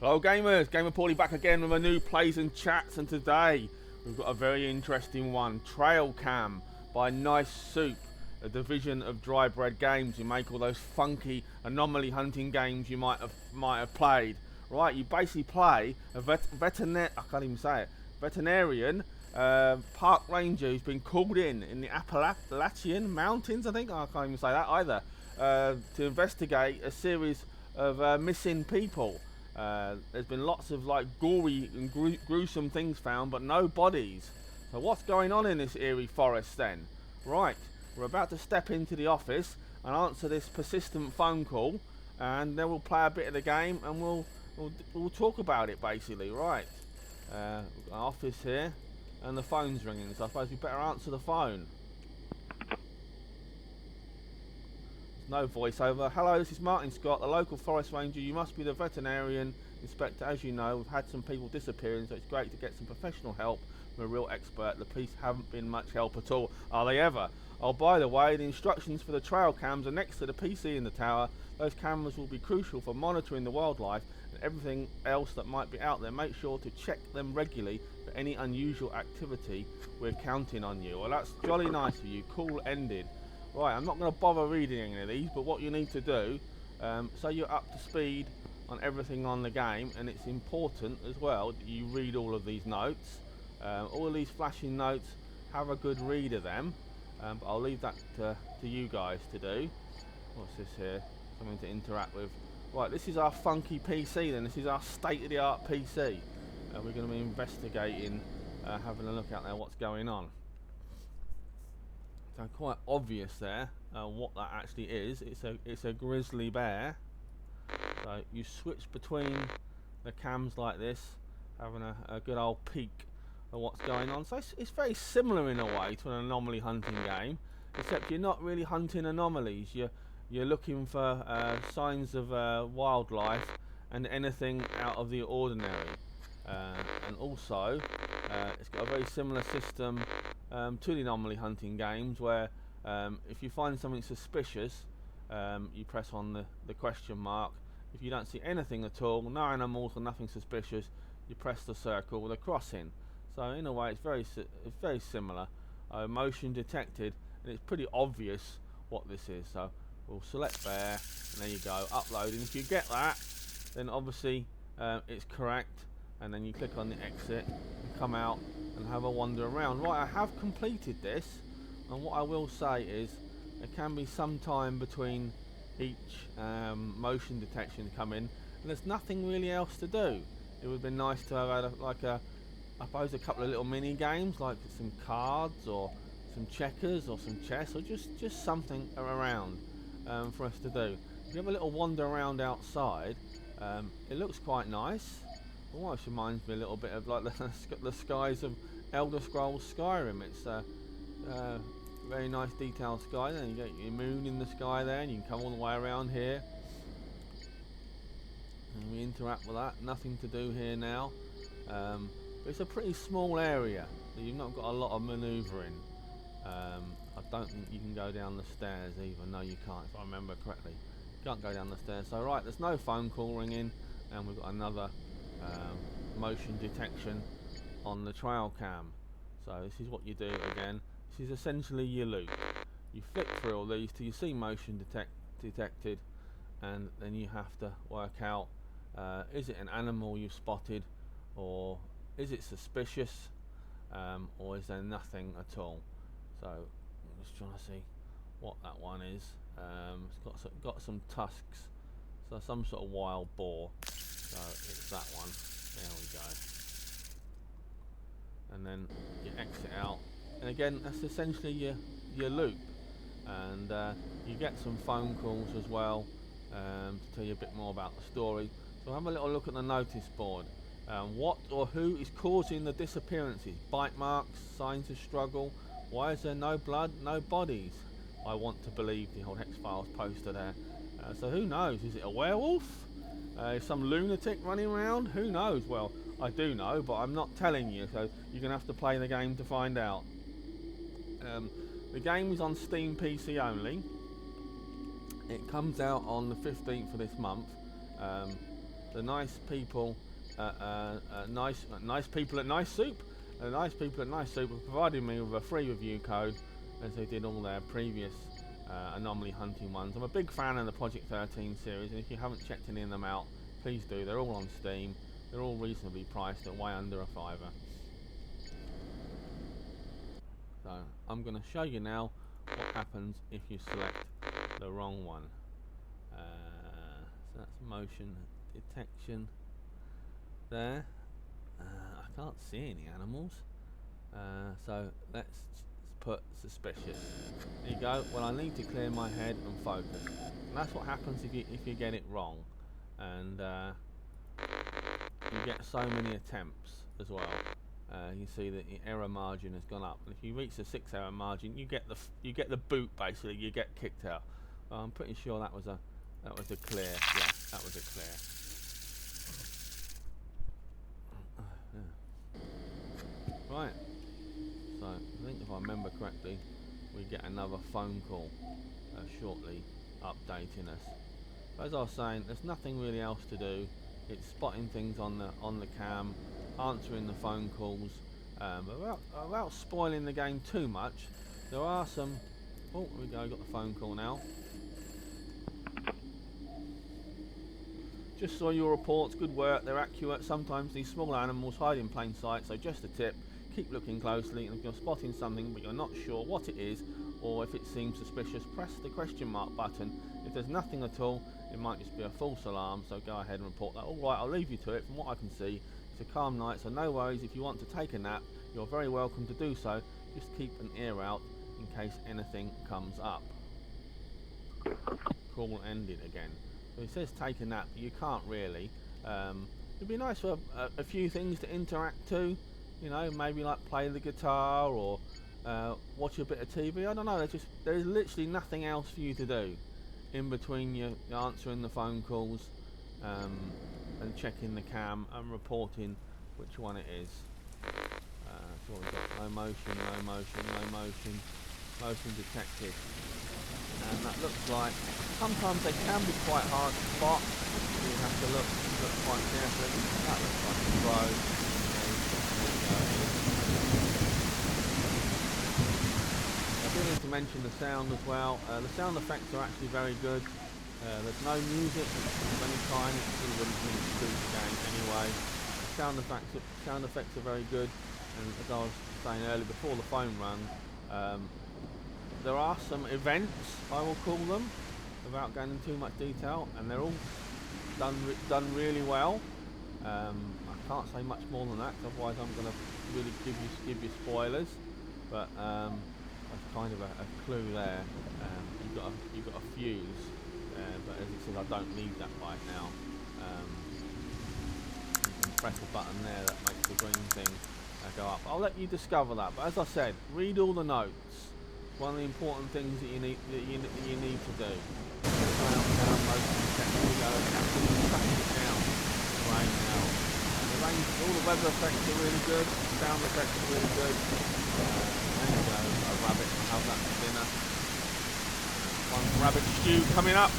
Hello gamers, GamerPauly back again with a new plays and chats, and today we've got a very interesting one. TRAILCAM by nicesoup, a division of drybread games who make all those funky anomaly hunting games you might have played. Right, you basically play a veterinarian park ranger who's been called in the Appalachian Mountains, I think, I can't even say that either, to investigate a series of missing people. There's been lots of like gory and gruesome things found, but no bodies. So what's going on in this eerie forest then? Right, we're about to step into the office and answer this persistent phone call, and then we'll play a bit of the game and we'll talk about it basically. Right, we've got an office here and the phone's ringing, so I suppose we better answer the phone. No voiceover. Hello, this is Martin Scott, the local forest ranger. You must be the veterinarian inspector. As you know, we've had some people disappearing, so it's great to get some professional help from a real expert. The police haven't been much help at all, are they ever? Oh, by the way, the instructions for the trail cams are next to the PC in the tower. Those cameras will be crucial for monitoring the wildlife and everything else that might be out there. Make sure to check them regularly for any unusual activity. We're counting on you. Well, that's jolly nice of you. Cool ended. Right, I'm not going to bother reading any of these, but what you need to do, so you're up to speed on everything on the game, and it's important as well that you read all of these notes. All of these flashing notes, have a good read of them, but I'll leave that to you guys to do. What's this here? Something to interact with. Right, this is our funky PC then. This is our state-of-the-art PC. We're going to be investigating, having a look out there what's going on. So quite obvious there what that actually is. It's a grizzly bear. So you switch between the cams like this, having a good old peek at what's going on. So it's very similar in a way to an anomaly hunting game, except you're not really hunting anomalies. You're looking for signs of wildlife and anything out of the ordinary. And also it's got a very similar system to the anomaly hunting games, where if you find something suspicious, you press on the question mark. If you don't see anything at all, no animals or nothing suspicious, you press the circle with a cross in. So in a way it's very similar. Motion detected, and it's pretty obvious what this is. So we'll select bear, and there you go, upload. And if you get that, then obviously it's correct, and then you click on the exit and come out and have a wander around. Right, I have completed this, and what I will say is there can be some time between each motion detection come in, and there's nothing really else to do. It would have been nice to have had I suppose a couple of little mini games, like some cards or some checkers or some chess, or just something around for us to do. If you have a little wander around outside, it looks quite nice. Almost reminds me a little bit of like the skies of Elder Scrolls Skyrim. It's a very nice detailed sky. Then you get your moon in the sky there, and you can come all the way around here. And we interact with that. Nothing to do here now. But it's a pretty small area, so you've not got a lot of manoeuvring. I don't think you can go down the stairs either. No, you can't, if I remember correctly. You can't go down the stairs. So right, there's no phone call ringing, and we've got another motion detection on the trail cam. So this is what you do again. This is essentially your loop. You flick through all these till you see motion detected, and then you have to work out, is it an animal you've spotted, or is it suspicious, or is there nothing at all? So I'm just trying to see what that one is. It's got some tusks, so some sort of wild boar. So it's that one. There we go. And then you exit out, and again that's essentially your loop. And you get some phone calls as well to tell you a bit more about the story. So have a little look at the notice board. What or who is causing the disappearances? Bite marks, signs of struggle. Why is there no blood, no bodies? I want to believe, the old X-Files poster there. So who knows? Is it a werewolf? Some lunatic running around? Who knows? Well, I do know, but I'm not telling you, so you're going to have to play the game to find out. The game is on Steam PC only. It comes out on the 15th of this month. the nice people, nice people at nicesoup. The nice people at nicesoup have provided me with a free review code, as they did all their previous anomaly hunting ones. I'm a big fan of the Project 13 series, and if you haven't checked any of them out, please do. They're all on Steam. They're all reasonably priced at way under a £5. So I'm going to show you now what happens if you select the wrong one. So that's motion detection there. I can't see any animals, so let's put suspicious. There you go. Well, I need to clear my head and focus, and that's what happens if you get it wrong, and you get so many attempts as well. You see that the error margin has gone up, and if you reach the 6 error margin, you get the boot. Basically, you get kicked out. I'm pretty sure that was a clear. Yeah, that was a clear. Right. So I think if I remember correctly, we get another phone call shortly, updating us. But as I was saying, there's nothing really else to do. It's spotting things on the cam, answering the phone calls. Without spoiling the game too much, there are some. Oh, here we go. Got the phone call now. Just saw your reports. Good work. They're accurate. Sometimes these small animals hide in plain sight. So just a tip: keep looking closely, and if you're spotting something but you're not sure what it is, or if it seems suspicious, press the question mark button. If there's nothing at all, it might just be a false alarm, so go ahead and report that. Alright, I'll leave you to it. From what I can see, it's a calm night, so no worries. If you want to take a nap, you're very welcome to do so. Just keep an ear out in case anything comes up. Call ended again. So it says take a nap, but you can't really. It'd be nice for a few things to interact to. You know, maybe like play the guitar or watch a bit of TV. I don't know. There's literally nothing else for you to do in between you answering the phone calls and checking the cam and reporting which one it is. So we've got no motion detected, and that looks like sometimes they can be quite hard to spot. You have to look quite carefully. That looks like a crow. I do need to mention the sound as well. The sound effects are actually very good. There's no music of any kind. It really wouldn't really suit the game anyway. The sound effects are very good, and as I was saying earlier before the phone rang, there are some events, I will call them, without going into too much detail, and they're all done really well. I can't say much more than that, otherwise I'm going to really give you spoilers. But that's kind of a clue there. You've got a fuse, but as it says, I don't need that right now. You can press a button there that makes the green thing go up. I'll let you discover that. But as I said, read all the notes. One of the important things that you need to do. All the weather effects are really good. Sound effects are really good. There you go, a rabbit. I'll have that for dinner. One rabbit stew coming up.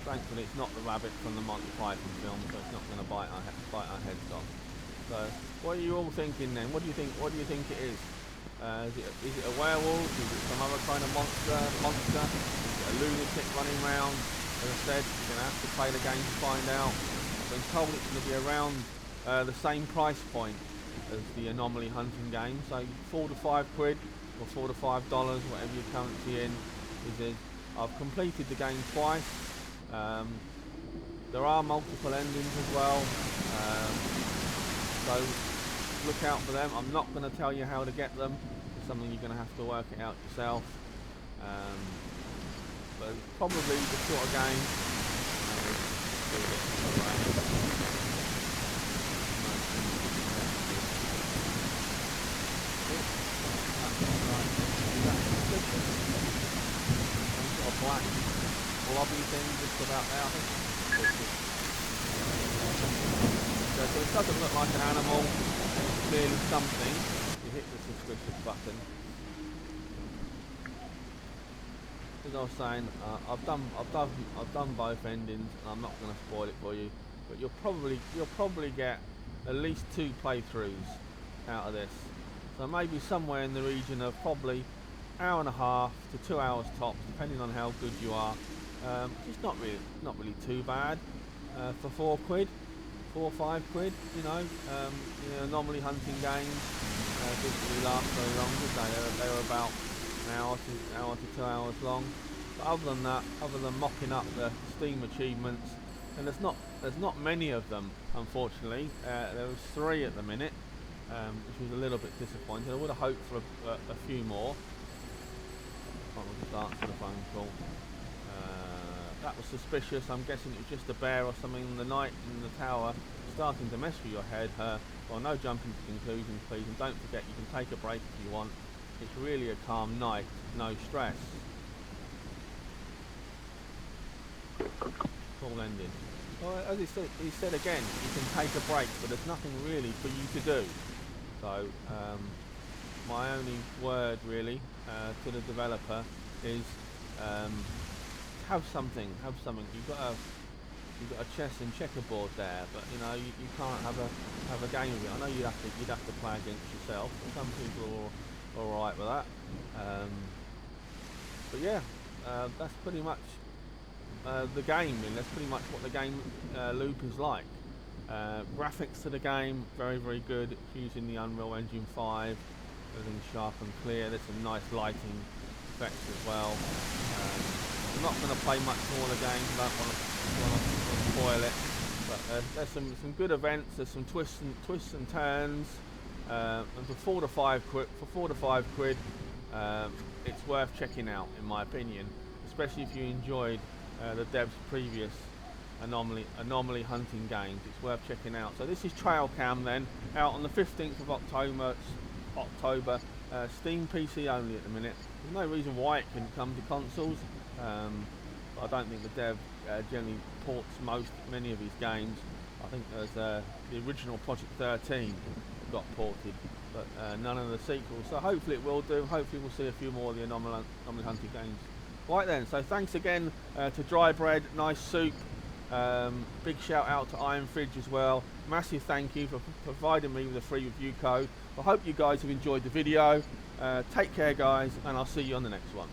Thankfully, it's not the rabbit from the Monty Python film, so it's not going to bite our heads off. So, what are you all thinking then? What do you think it is? Is it a werewolf? Is it some other kind of monster? Is it a lunatic running around? As I said, you're going to have to play the game to find out. I've been told it's going to be around the same price point as the anomaly hunting game, so £4 to £5 or $4 to $5, whatever your currency is. I've completed the game twice. There are multiple endings as well, so look out for them. I'm not going to tell you how to get them. It's something you're going to have to work it out yourself. But it's probably the sort of game. Black blobby thing just about there, I think. So it doesn't look like an animal, it's clearly something. You hit the suspicious button. as I was saying, I've done both endings, and I'm not going to spoil it for you. But you'll probably get at least 2 playthroughs out of this. So maybe somewhere in the region of probably hour and a half to 2 hours tops, depending on how good you are. It's not really too bad for 4 quid, 4 or 5 quid. You know, anomaly hunting games didn't really last very long, did they? They were about an hour to 2 hours long. But other than that, other than mopping up the Steam achievements, and there's not many of them, unfortunately. There was 3 at the minute, which was a little bit disappointing. I would have hoped for a few more. I'll just answer the phone call. That was suspicious. I'm guessing it was just a bear or something in the night in the tower starting to mess with your head. Well, no jumping to conclusions, please, and don't forget you can take a break if you want. It's really a calm night, no stress. Call ended. Well, as he said again, you can take a break, but there's nothing really for you to do. So, my only word really to the developer is have something. You've got a chess and checkerboard there, but you know you can't have a game of it. I know you'd have to play against yourself. Some people are all right with that. But yeah, that's pretty much the game. Really. That's pretty much what the game loop is like. Graphics to the game, very good. It's using the Unreal Engine 5. Everything's sharp and clear. There's some nice lighting effects as well. I'm not going to play much more of the game. I don't want to spoil it. But there's some good events. There's some twists and turns. And for 4 to 5 quid, it's worth checking out, in my opinion. Especially if you enjoyed the devs' previous anomaly hunting games. It's worth checking out. So this is TRAILCAM then, out on the 15th of October. Steam PC only at the minute. There's no reason why it can come to consoles, but I don't think the dev generally ports many of his games. I think there's the original Project 13 got ported, but none of the sequels. So hopefully it will do. Hopefully we'll see a few more of the anomaly hunting games. Right then, so thanks again to Drybread, Nice Soup. Big shout out to Iron Fridge as well. Massive thank you for providing me with a free review code. I hope you guys have enjoyed the video. Take care guys, and I'll see you on the next one.